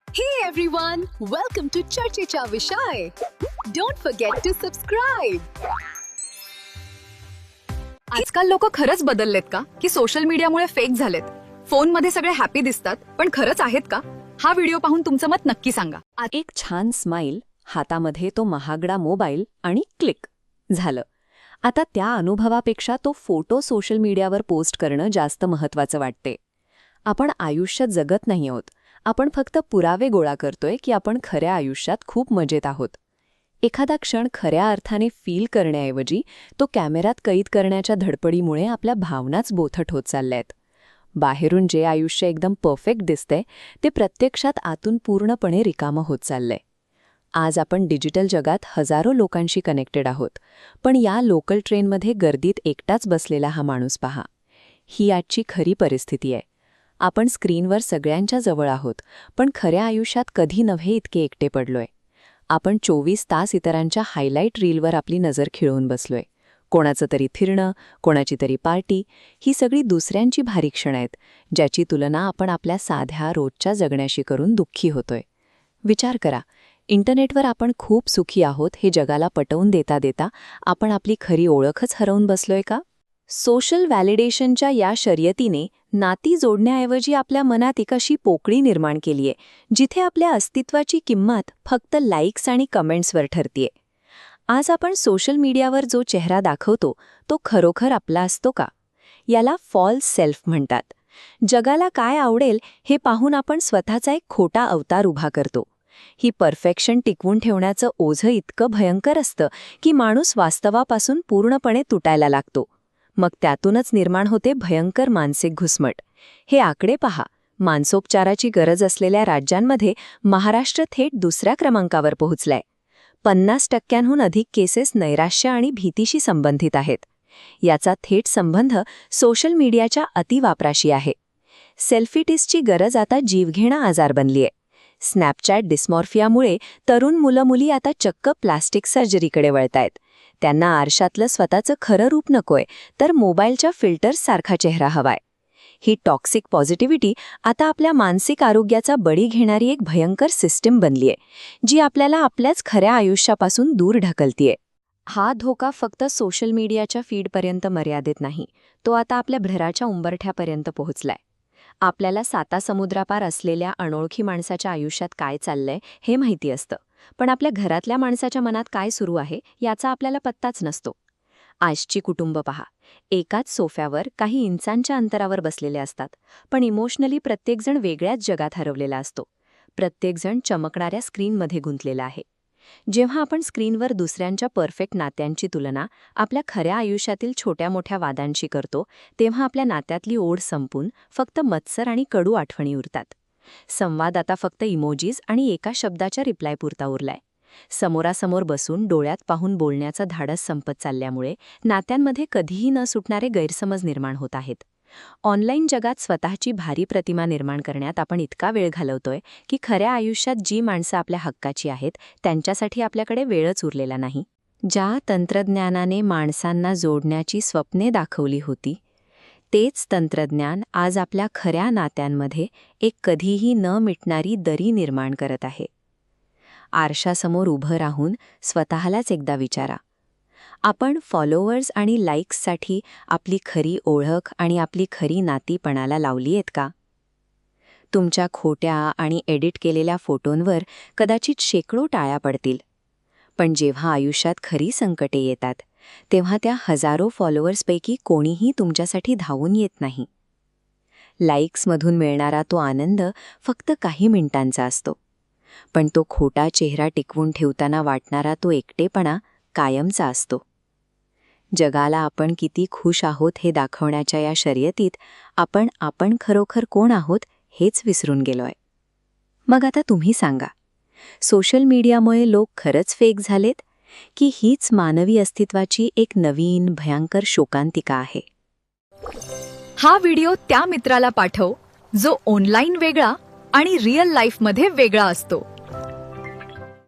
Hey everyone, welcome to चर्चेचा विषय. Don't forget to subscribe. आजकाल लोक खरंच बदललेत का की सोशल मीडियामुळे फेक झालेत? फोनमध्ये सगळे हॅपी दिसतात पण खरंच आहेत का? हा व्हिडिओ पाहून तुमचं मत नक्की सांगा. एक छान स्माईल, हातामध्ये तो महागडा मोबाईल आणि क्लिक झालं. आता त्या अनुभवापेक्षा तो फोटो सोशल मीडियावर पोस्ट करणं जास्त महत्त्वाचं वाटते. आपण आयुष्य जगत नाही आहोत, आपण फक्त पुरावे गोळा करतोय की आपण खऱ्या आयुष्यात खूप मजेत आहोत. एखादा क्षण खऱ्या अर्थाने फील करण्याऐवजी तो कॅमेऱ्यात कैद करण्याच्या धडपडीमुळे आपल्या भावनाच बोथट होत चालल्यात. बाहेरून जे आयुष्य एकदम परफेक्ट दिसतंय ते प्रत्यक्षात आतून पूर्णपणे रिकामं होत चाललंय. आज आपण डिजिटल जगात हजारो लोकांशी कनेक्टेड आहोत, पण या लोकल ट्रेनमध्ये गर्दीत एकटाच बसलेला हा माणूस पहा. ही आजची खरी परिस्थिती आहे. आपण स्क्रीनवर सगळ्यांच्या जवळ आहोत, पण खऱ्या आयुष्यात कधी नव्हे इतके एकटे पडलोय. आपण 24 तास इतरांच्या हायलाईट रीलवर आपली नजर खिळवून बसलोय. कोणाचं तरी फिरणं, कोणाची तरी पार्टी, ही सगळी दुसऱ्यांची भारी क्षणं आहेत, ज्याची तुलना आपण आपल्या साध्या रोजच्या जगण्याशी करून दुःखी होतोय. विचार करा, इंटरनेटवर आपण खूप सुखी आहोत हे जगाला पटवून देता देता आपण आपली खरी ओळखच हरवून बसलोय का? सोशल व्हॅलिडेशनच्या या शर्यतीने नाती जोडण्याऐवजी आपल्या मनात एक अशी पोकळी निर्माण केलीये, जिथे आपल्या अस्तित्वाची किंमत फक्त लाईक्स आणि कमेंट्सवर ठरतीये. आज आपण सोशल मीडियावर जो चेहरा दाखवतो तो खरोखर आपला असतो का? याला फॉल्स सेल्फ म्हणतात. जगाला काय आवडेल हे पाहून आपण स्वतःचा एक खोटा अवतार उभा करतो. ही परफेक्शन टिकवून ठेवण्याचं ओझं इतकं भयंकर असतं की माणूस वास्तवापासून पूर्णपणे तुटायला लागतो. मग त्यातूनच निर्माण होते भयंकर मानसिक घुसमट. हे आकडे पहा. मानसोपचाराची गरज असलेल्या राज्यांमध्ये महाराष्ट्र थेट दुसऱ्या क्रमांकावर पोहोचलाय. 50% अधिक केसेस नैराश्य आणि भीतीशी संबंधित आहेत. याचा थेट संबंध सोशल मीडियाच्या अतिवापराशी आहे. सेल्फिटिसची गरज आता जीवघेणा आजार बनलीय. स्नॅपचॅट डिस्मॉर्फियामुळे तरुण मुलं-मुली आता चक्क प्लास्टिक सर्जरीकडे वळतायत. त्यांना आरशातलं स्वतःचं खरं रूप नकोय, तर मोबाईलच्या फिल्टर्ससारखा चेहरा हवाय. ही टॉक्सिक पॉझिटिव्हिटी आता आपल्या मानसिक आरोग्याचा बळी घेणारी एक भयंकर सिस्टीम बनलीय, जी आपल्याला आपल्याच खऱ्या आयुष्यापासून दूर ढकलतीये. हा धोका फक्त सोशल मीडियाच्या फीडपर्यंत मर्यादित नाही, तो आता आपल्या भ्रराच्या उंबरठ्यापर्यंत पोहोचलाय. आपल्याला सातासमुद्रापार असलेल्या अनोळखी माणसाच्या आयुष्यात काय चाललंय हे माहिती असतं, पण आपल्या घरातल्या माणसाच्या मनात काय सुरू आहे याचा आपल्याला पत्ताच नसतो. आजची कुटुंब पहा. एकाच सोफ्यावर काही इंचांच्या अंतरावर बसलेले असतात, पण इमोशनली प्रत्येकजण वेगळ्याच जगात हरवलेला असतो. प्रत्येकजण चमकणाऱ्या स्क्रीनमध्ये गुंतलेला आहे. जेव्हा आपण स्क्रीनवर दुसऱ्यांच्या परफेक्ट नात्यांची तुलना आपल्या खऱ्या आयुष्यातील छोट्या मोठ्या वादांशी करतो, तेव्हा आपल्या नात्यातली ओढ संपून फक्त मत्सर आणि कडू आठवणी उरतात. संवाद आता फक्त इमोजीज आणि एका शब्दाच्या रिप्लायपुरता उरलाय. समोरासमोर बसून डोळ्यात पाहून बोलण्याचं धाडस संपत चालल्यामुळे नात्यांमध्ये कधीही न सुटणारे गैरसमज निर्माण होत आहेत. ऑनलाईन जगात स्वतःची भारी प्रतिमा निर्माण करण्यात आपण इतका वेळ घालवतोय की खऱ्या आयुष्यात जी माणसं आपल्या हक्काची आहेत त्यांच्यासाठी आपल्याकडे वेळच उरलेला नाही. ज्या तंत्रज्ञानाने माणसांना जोडण्याची स्वप्ने दाखवली होती, तेच तंत्रज्ञान आज आपल्या खऱ्या नात्यांमध्ये एक कधीही न मिटणारी दरी निर्माण करत आहे. आरशासमोर उभं राहून स्वतःलाच एकदा विचारा, आपण फॉलोअर्स आणि लाईक्ससाठी आपली खरी ओळख आणि आपली खरी नाती पणाला लावली आहेत का? तुमच्या खोट्या आणि एडिट केलेल्या फोटोंवर कदाचित शेकडो टाळ्या पडतील, पण जेव्हा आयुष्यात खरी संकटे येतात तेव्हा त्या हजारो फॉलोअर्सपैकी कोणीही तुमच्यासाठी धावून येत नाही. लाईक्समधून मिळणारा तो आनंद फक्त काही मिनिटांचा असतो, पण तो खोटा चेहरा टिकवून ठेवताना वाटणारा तो एकटेपणा कायमचा असतो. जगाला आपण किती खुश आहोत हे दाखवण्याच्या या शर्यतीत आपण खरोखर कोण आहोत हेच विसरून गेलोय. मग आता तुम्ही सांगा, सोशल मीडियामुळे लोक खरंच फेक झालेत की हीच मानवी अस्तित्वाची एक नवीन भयंकर शोकांतिका आहे? हा व्हिडिओ त्या मित्राला पाठव जो ऑनलाईन वेगळा आणि रिअल लाईफमध्ये वेगळा असतो.